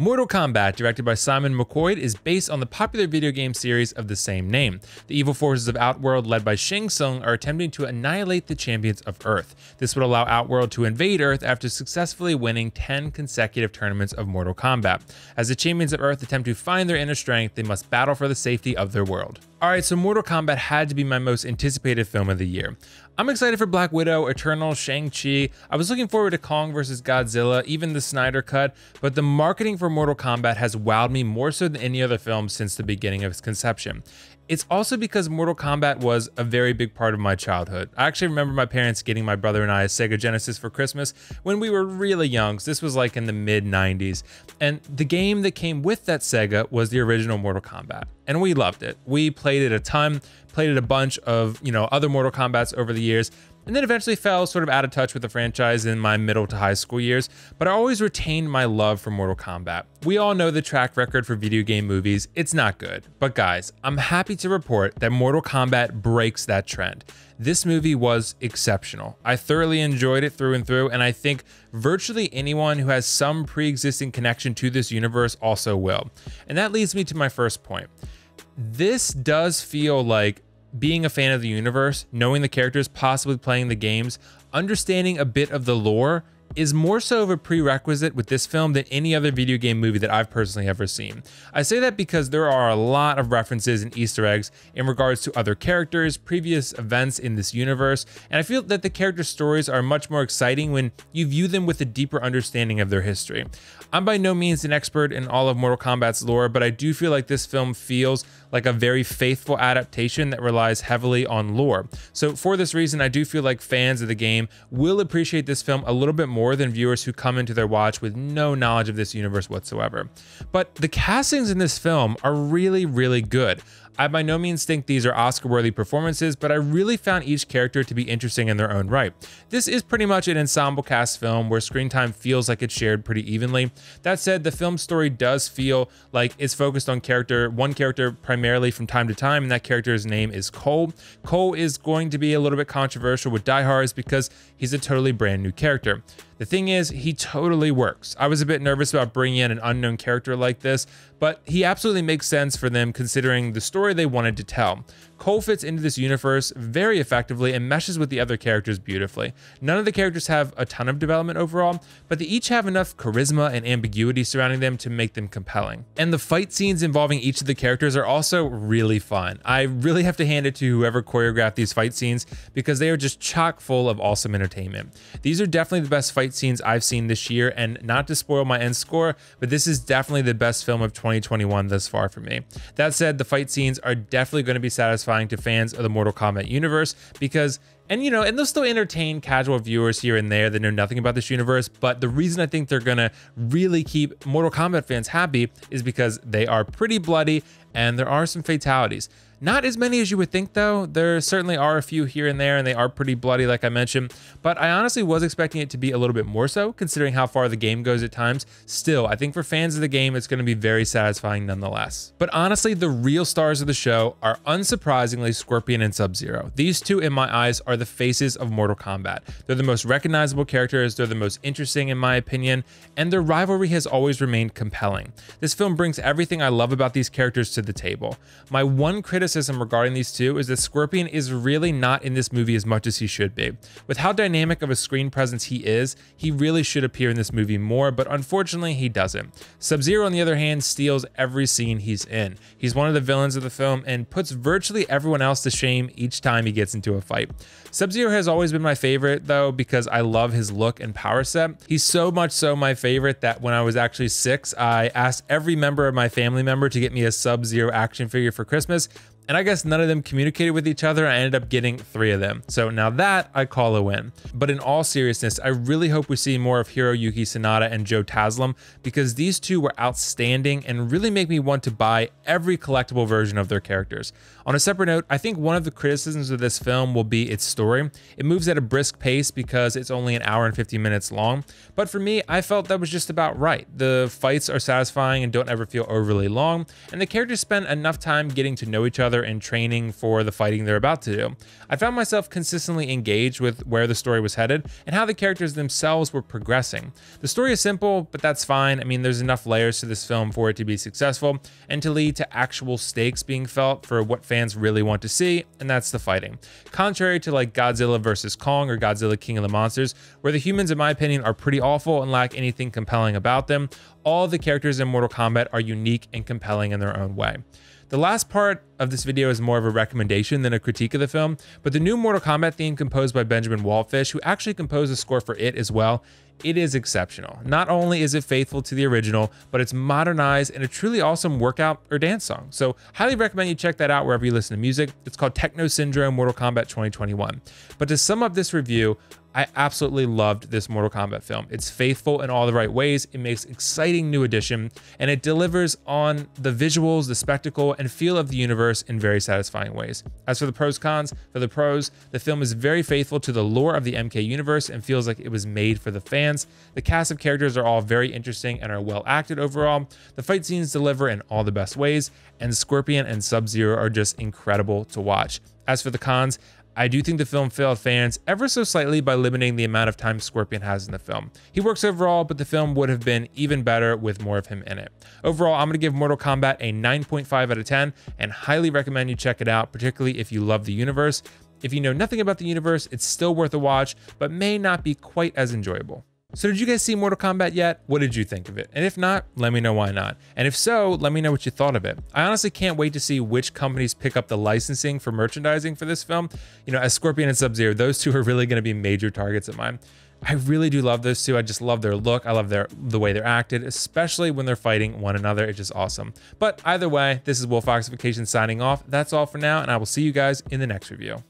Mortal Kombat, directed by Simon McQuoid, is based on the popular video game series of the same name. The evil forces of Outworld, led by Shang Tsung, are attempting to annihilate the champions of Earth. This would allow Outworld to invade Earth after successfully winning 10 consecutive tournaments of Mortal Kombat. As the champions of Earth attempt to find their inner strength, they must battle for the safety of their world. Alright, so Mortal Kombat had to be my most anticipated film of the year. I'm excited for Black Widow, Eternal, Shang-Chi. I was looking forward to Kong vs. Godzilla, even the Snyder Cut, but the marketing for Mortal Kombat has wowed me more so than any other film since the beginning of its conception. It's also because Mortal Kombat was a very big part of my childhood. I actually remember my parents getting my brother and I a Sega Genesis for Christmas when we were really young. So this was like in the mid-90s. And the game that came with that Sega was the original Mortal Kombat. And we loved it. We played it a ton, played it a bunch of, other Mortal Kombats over the years, and then eventually fell sort of out of touch with the franchise in my middle to high school years, but I always retained my love for Mortal Kombat. We all know the track record for video game movies, it's not good. But guys, I'm happy to report that Mortal Kombat breaks that trend. This movie was exceptional. I thoroughly enjoyed it through and through, and I think virtually anyone who has some pre-existing connection to this universe also will. And that leads me to my first point. This does feel like being a fan of the universe, knowing the characters, possibly playing the games, understanding a bit of the lore is more so of a prerequisite with this film than any other video game movie that I've personally ever seen. I say that because there are a lot of references and Easter eggs in regards to other characters, previous events in this universe, and I feel that the character stories are much more exciting when you view them with a deeper understanding of their history. I'm by no means an expert in all of Mortal Kombat's lore, but I do feel like this film feels like a very faithful adaptation that relies heavily on lore. So for this reason, I do feel like fans of the game will appreciate this film a little bit more than viewers who come into their watch with no knowledge of this universe whatsoever. But the castings in this film are really, really good. I by no means think these are Oscar-worthy performances, but I really found each character to be interesting in their own right. This is pretty much an ensemble cast film where screen time feels like it's shared pretty evenly. That said, the film story does feel like it's focused on one character primarily from time to time, and that character's name is Cole. Cole is going to be a little bit controversial with diehards because he's a totally brand new character. The thing is, he totally works. I was a bit nervous about bringing in an unknown character like this, but he absolutely makes sense for them considering the story they wanted to tell. Cole fits into this universe very effectively and meshes with the other characters beautifully. None of the characters have a ton of development overall, but they each have enough charisma and ambiguity surrounding them to make them compelling. And the fight scenes involving each of the characters are also really fun. I really have to hand it to whoever choreographed these fight scenes because they are just chock full of awesome entertainment. These are definitely the best fight scenes I've seen this year, and not to spoil my end score, but this is definitely the best film of 2021 thus far for me. That said, the fight scenes are definitely going to be satisfying to fans of the Mortal Kombat universe because and they'll still entertain casual viewers here and there that know nothing about this universe, but the reason I think they're gonna really keep Mortal Kombat fans happy is because they are pretty bloody and there are some fatalities. Not as many as you would think though. There certainly are a few here and there and they are pretty bloody like I mentioned, but I honestly was expecting it to be a little bit more so considering how far the game goes at times. Still, I think for fans of the game, it's going to be very satisfying nonetheless. But honestly, the real stars of the show are unsurprisingly Scorpion and Subzero. These two in my eyes are the faces of Mortal Kombat. They're the most recognizable characters, they're the most interesting in my opinion, and their rivalry has always remained compelling. This film brings everything I love about these characters to the table. My one criticism regarding these two is that Scorpion is really not in this movie as much as he should be. With how dynamic of a screen presence he is, he really should appear in this movie more, but unfortunately he doesn't. Sub-Zero on the other hand steals every scene he's in. He's one of the villains of the film and puts virtually everyone else to shame each time he gets into a fight. Sub-Zero has always been my favorite though because I love his look and power set. He's so much so my favorite that when I was actually 6, I asked every member of my family member to get me a Sub-Zero action figure for Christmas. And I guess none of them communicated with each other. I ended up getting 3 of them. So now that I call a win. But in all seriousness, I really hope we see more of Hiroyuki Sanada and Joe Taslim because these two were outstanding and really make me want to buy every collectible version of their characters. On a separate note, I think one of the criticisms of this film will be its story. It moves at a brisk pace because it's only an hour and 50 minutes long. But for me, I felt that was just about right. The fights are satisfying and don't ever feel overly long. And the characters spend enough time getting to know each other other in training for the fighting they're about to do. I found myself consistently engaged with where the story was headed and how the characters themselves were progressing. The story is simple, but that's fine. I mean, there's enough layers to this film for it to be successful and to lead to actual stakes being felt for what fans really want to see, and that's the fighting. Contrary to like Godzilla vs. Kong or Godzilla King of the Monsters, where the humans, in my opinion, are pretty awful and lack anything compelling about them, all the characters in Mortal Kombat are unique and compelling in their own way. The last part of this video is more of a recommendation than a critique of the film, but the new Mortal Kombat theme composed by Benjamin Waldfish, who actually composed a score for it as well, it is exceptional. Not only is it faithful to the original, but it's modernized and a truly awesome workout or dance song. So highly recommend you check that out wherever you listen to music. It's called Techno Syndrome Mortal Kombat 2021. But to sum up this review, I absolutely loved this Mortal Kombat film. It's faithful in all the right ways, it makes exciting new addition, and it delivers on the visuals, the spectacle, and feel of the universe in very satisfying ways. As for the pros cons, for the pros, the film is very faithful to the lore of the MK universe and feels like it was made for the fans. The cast of characters are all very interesting and are well acted overall. The fight scenes deliver in all the best ways, and Scorpion and Subzero are just incredible to watch. As for the cons, I do think the film failed fans ever so slightly by limiting the amount of time Scorpion has in the film. He works overall, but the film would have been even better with more of him in it. Overall, I'm going to give Mortal Kombat a 9.5 out of 10 and highly recommend you check it out, particularly if you love the universe. If you know nothing about the universe, it's still worth a watch, but may not be quite as enjoyable. So did you guys see Mortal Kombat yet? What did you think of it? And if not, let me know why not. And if so, let me know what you thought of it. I honestly can't wait to see which companies pick up the licensing for merchandising for this film. You know, as Scorpion and Sub-Zero, those two are really going to be major targets of mine. I really do love those two. I just love their look. I love the way they're acted, especially when they're fighting one another. It's just awesome. But either way, this is WillFoxification signing off. That's all for now, and I will see you guys in the next review.